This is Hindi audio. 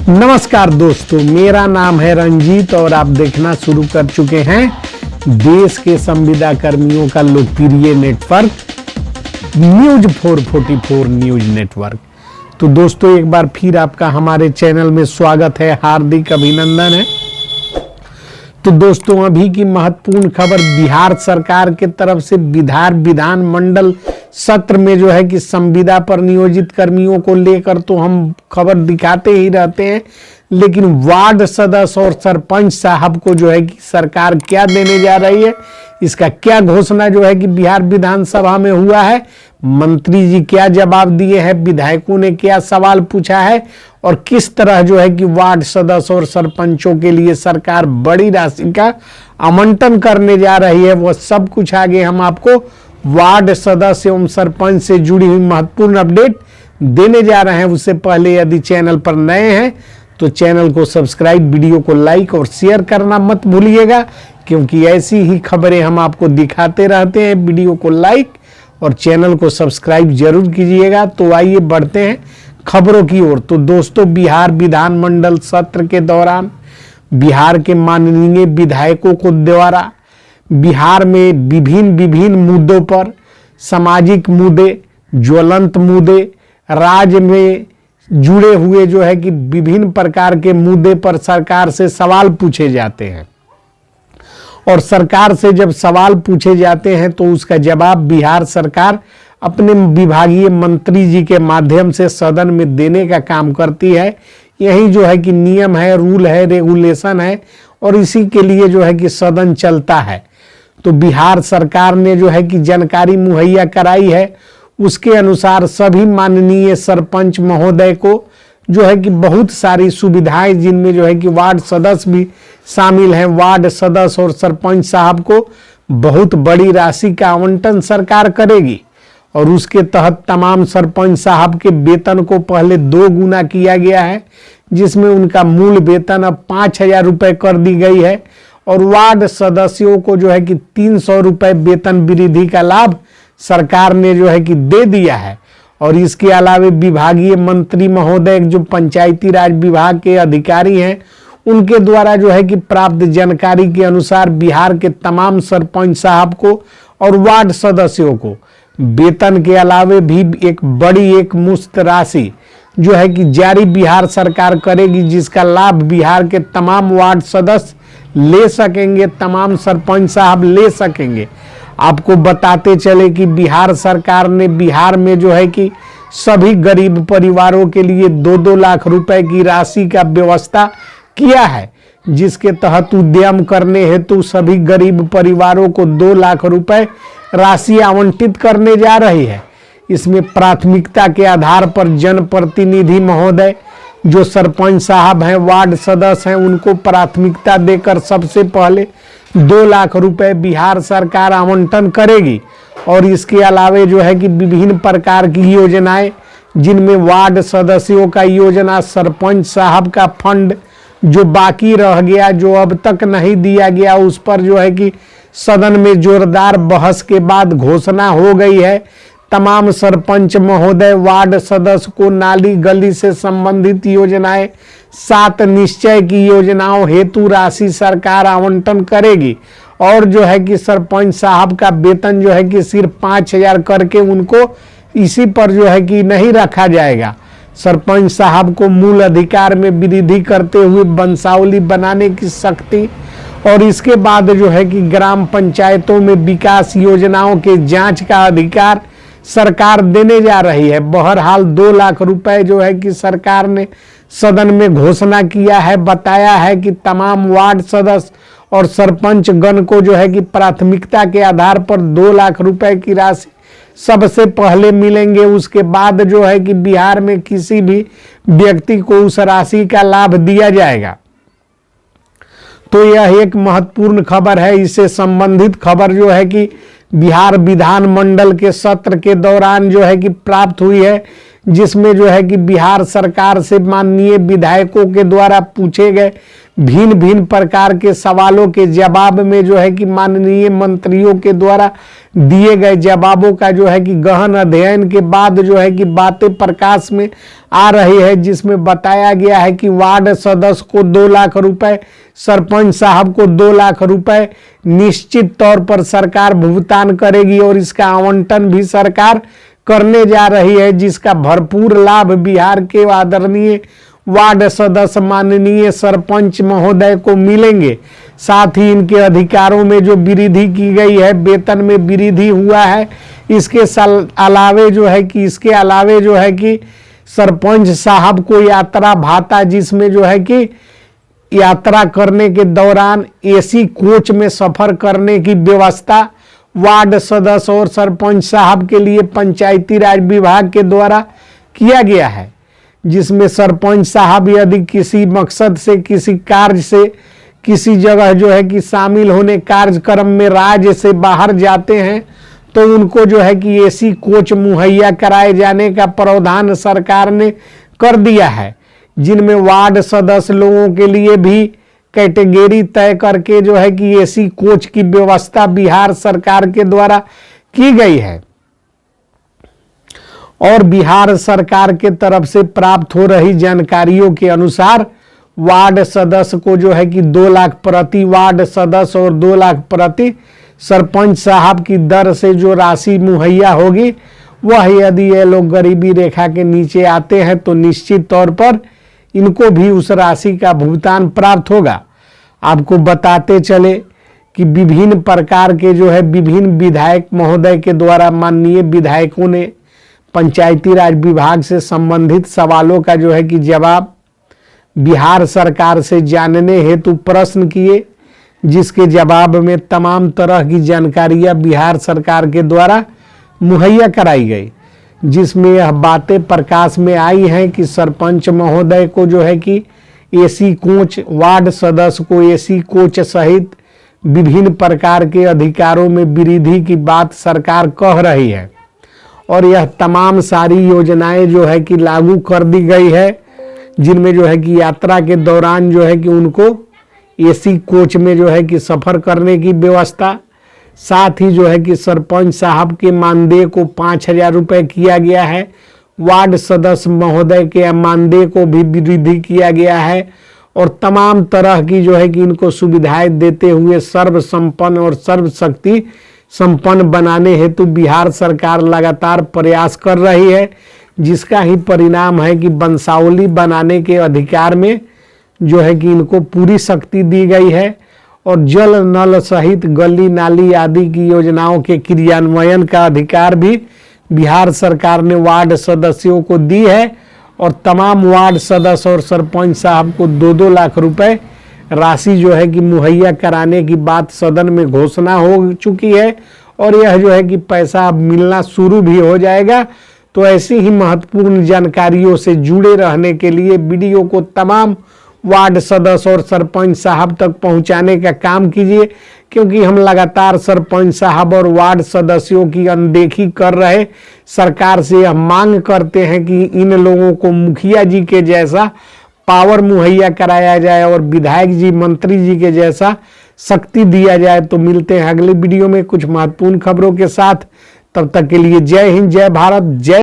नमस्कार दोस्तों, मेरा नाम है रंजीत और आप देखना शुरू कर चुके हैं देश के संविदा कर्मियों का लोकप्रिय नेटवर्क न्यूज 444 न्यूज नेटवर्क। तो दोस्तों, एक बार फिर आपका हमारे चैनल में स्वागत है, हार्दिक अभिनंदन है। तो दोस्तों, अभी की महत्वपूर्ण खबर, बिहार सरकार के तरफ से विधान मंडल सत्र में जो है कि संविदा पर नियोजित कर्मियों को लेकर तो हम खबर दिखाते ही रहते हैं, लेकिन वार्ड सदस्य और सरपंच साहब को जो है कि सरकार क्या देने जा रही है, इसका क्या घोषणा जो है कि बिहार विधानसभा में हुआ है, मंत्री जी क्या जवाब दिए हैं, विधायकों ने क्या सवाल पूछा है और किस तरह जो है कि वार्ड सदस्य और सरपंचों के लिए सरकार बड़ी राशि का आवंटन करने जा रही है, वह सब कुछ आगे हम आपको वार्ड सदस्य एवं सरपंच से जुड़ी हुई महत्वपूर्ण अपडेट देने जा रहे हैं। उससे पहले यदि चैनल पर नए हैं तो चैनल को सब्सक्राइब, वीडियो को लाइक और शेयर करना मत भूलिएगा, क्योंकि ऐसी ही खबरें हम आपको दिखाते रहते हैं। वीडियो को लाइक और चैनल को सब्सक्राइब जरूर कीजिएगा। तो आइए बढ़ते हैं खबरों की ओर। तो दोस्तों, बिहार विधानमंडल सत्र के दौरान बिहार के माननीय विधायकों को द्वारा बिहार में विभिन्न मुद्दों पर, सामाजिक मुद्दे, ज्वलंत मुद्दे, राज्य में जुड़े हुए जो है कि विभिन्न प्रकार के मुद्दे पर सरकार से सवाल पूछे जाते हैं और सरकार से जब सवाल पूछे जाते हैं तो उसका जवाब बिहार सरकार अपने विभागीय मंत्री जी के माध्यम से सदन में देने का काम करती है। यही जो है कि नियम है, रूल है, रेगुलेशन है और इसी के लिए जो है कि सदन चलता है। तो बिहार सरकार ने जो है कि जानकारी मुहैया कराई है, उसके अनुसार सभी माननीय सरपंच महोदय को जो है कि बहुत सारी सुविधाएं, जिनमें जो है कि वार्ड सदस्य भी शामिल हैं, वार्ड सदस्य और सरपंच साहब को बहुत बड़ी राशि का आवंटन सरकार करेगी और उसके तहत तमाम सरपंच साहब के वेतन को पहले 2 गुना किया गया है, जिसमें उनका मूल वेतन अब 5,000 रुपये कर दी गई है और वार्ड सदस्यों को जो है कि 300 रुपये वेतन वृद्धि का लाभ सरकार ने जो है कि दे दिया है। और इसके अलावे विभागीय मंत्री महोदय जो पंचायती राज विभाग के अधिकारी हैं, उनके द्वारा जो है कि प्राप्त जानकारी के अनुसार बिहार के तमाम सरपंच साहब को और वार्ड सदस्यों को वेतन के अलावे भी एक मुश्त राशि जो है कि जारी बिहार सरकार करेगी, जिसका लाभ बिहार के तमाम वार्ड सदस्य ले सकेंगे, तमाम सरपंच साहब ले सकेंगे। आपको बताते चले कि बिहार सरकार ने बिहार में जो है कि सभी गरीब परिवारों के लिए 2-2 लाख रुपए की राशि का व्यवस्था किया है, जिसके तहत उद्यम करने हेतु सभी गरीब परिवारों को 2 लाख रुपए राशि आवंटित करने जा रही है। इसमें प्राथमिकता के आधार पर जनप्रतिनिधि महोदय जो सरपंच साहब हैं, वार्ड सदस्य हैं, उनको प्राथमिकता देकर सबसे पहले 2 लाख रुपए बिहार सरकार आवंटन करेगी। और इसके अलावे जो है कि विभिन्न प्रकार की योजनाएं, जिनमें वार्ड सदस्यों का योजना, सरपंच साहब का फंड जो बाकी रह गया, जो अब तक नहीं दिया गया, उस पर जो है कि सदन में जोरदार बहस के बाद घोषणा हो गई है। तमाम सरपंच महोदय, वार्ड सदस्य को नाली गली से संबंधित योजनाएं, 7 निश्चय की योजनाओं हेतु राशि सरकार आवंटन करेगी और जो है कि सरपंच साहब का वेतन जो है कि सिर्फ 5,000 करके उनको इसी पर जो है कि नहीं रखा जाएगा। सरपंच साहब को मूल अधिकार में वृद्धि करते हुए वंशावली बनाने की शक्ति और इसके बाद जो है कि ग्राम पंचायतों में विकास योजनाओं के जांच का अधिकार सरकार देने जा रही है। बहरहाल 2 लाख रुपए जो है कि सरकार ने सदन में घोषणा किया है, बताया है कि तमाम वार्ड सदस्य और सरपंच गण को जो है कि प्राथमिकता के आधार पर 2 लाख रुपए की राशि सबसे पहले मिलेंगे। उसके बाद जो है कि बिहार में किसी भी व्यक्ति को उस राशि का लाभ दिया जाएगा। तो यह एक महत्वपूर्ण खबर है। इससे संबंधित खबर जो है कि बिहार विधानमंडल के सत्र के दौरान जो है कि प्राप्त हुई है। जिसमें जो है कि बिहार सरकार से माननीय विधायकों के द्वारा पूछे गए भिन्न भिन्न प्रकार के सवालों के जवाब में जो है कि माननीय मंत्रियों के द्वारा दिए गए जवाबों का जो है कि गहन अध्ययन के बाद जो है कि बातें प्रकाश में आ रही है, जिसमें बताया गया है कि वार्ड सदस्य को 2 लाख रुपए, सरपंच साहब को 2 लाख रुपए निश्चित तौर पर सरकार भुगतान करेगी और इसका आवंटन भी सरकार करने जा रही है, जिसका भरपूर लाभ बिहार के आदरणीय वार्ड सदस्य माननीय सरपंच महोदय को मिलेंगे। साथ ही इनके अधिकारों में जो वृद्धि की गई है, वेतन में वृद्धि हुआ है, इसके अलावे जो है कि सरपंच साहब को यात्रा भाता, जिसमें जो है कि यात्रा करने के दौरान एसी कोच में सफर करने की व्यवस्था वार्ड सदस्य और सरपंच साहब के लिए पंचायती राज विभाग के द्वारा किया गया है, जिसमें सरपंच साहब यदि किसी मकसद से, किसी कार्य से, किसी जगह जो है कि शामिल होने कार्यक्रम में राज्य से बाहर जाते हैं तो उनको जो है कि एसी कोच मुहैया कराए जाने का प्रावधान सरकार ने कर दिया है, जिनमें वार्ड सदस्य लोगों के लिए भी कैटेगरी तय करके जो है कि एसी कोच की व्यवस्था बिहार सरकार के द्वारा की गई है। और बिहार सरकार के तरफ से प्राप्त हो रही जानकारियों के अनुसार वार्ड सदस्य को जो है कि 2 लाख प्रति वार्ड सदस्य और 2 लाख प्रति सरपंच साहब की दर से जो राशि मुहैया होगी, वह यदि ये लोग गरीबी रेखा के नीचे आते हैं तो निश्चित तौर पर इनको भी उस राशि का भुगतान प्राप्त होगा। आपको बताते चले कि विभिन्न प्रकार के जो है विभिन्न विधायक महोदय के द्वारा माननीय विधायकों ने पंचायती राज विभाग से संबंधित सवालों का जो है कि जवाब बिहार सरकार से जानने हेतु प्रश्न किए, जिसके जवाब में तमाम तरह की जानकारियां बिहार सरकार के द्वारा मुहैया कराई गई, जिसमें यह बातें प्रकाश में आई हैं कि सरपंच महोदय को जो है कि एसी कोच, वार्ड सदस्य को एसी कोच सहित विभिन्न प्रकार के अधिकारों में वृद्धि की बात सरकार कह रही है और यह तमाम सारी योजनाएं जो है कि लागू कर दी गई है, जिनमें जो है कि यात्रा के दौरान जो है कि उनको एसी कोच में जो है कि सफ़र करने की व्यवस्था, साथ ही जो है कि सरपंच साहब के मानदेय को 5,000 रुपये किया गया है, वार्ड सदस्य महोदय के मानदेय को भी वृद्धि किया गया है और तमाम तरह की जो है कि इनको सुविधाएं देते हुए सर्वसंपन्न और सर्वशक्ति संपन्न बनाने हेतु बिहार सरकार लगातार प्रयास कर रही है, जिसका ही परिणाम है कि वंशावली बनाने के अधिकार में जो है कि इनको पूरी शक्ति दी गई है और जल नल सहित गली नाली आदि की योजनाओं के क्रियान्वयन का अधिकार भी बिहार सरकार ने वार्ड सदस्यों को दी है और तमाम वार्ड सदस्य और सरपंच साहब को 2-2 लाख रुपए राशि जो है कि मुहैया कराने की बात सदन में घोषणा हो चुकी है और यह जो है कि पैसा मिलना शुरू भी हो जाएगा। तो ऐसी ही महत्वपूर्ण जानकारियों से जुड़े रहने के लिए वीडियो को तमाम वार्ड सदस्य और सरपंच साहब तक पहुंचाने का काम कीजिए, क्योंकि हम लगातार सरपंच साहब और वार्ड सदस्यों की अनदेखी कर रहे सरकार से यह मांग करते हैं कि इन लोगों को मुखिया जी के जैसा पावर मुहैया कराया जाए और विधायक जी, मंत्री जी के जैसा शक्ति दिया जाए। तो मिलते हैं अगले वीडियो में कुछ महत्वपूर्ण खबरों के साथ। तब तक के लिए जय हिंद, जय भारत, जय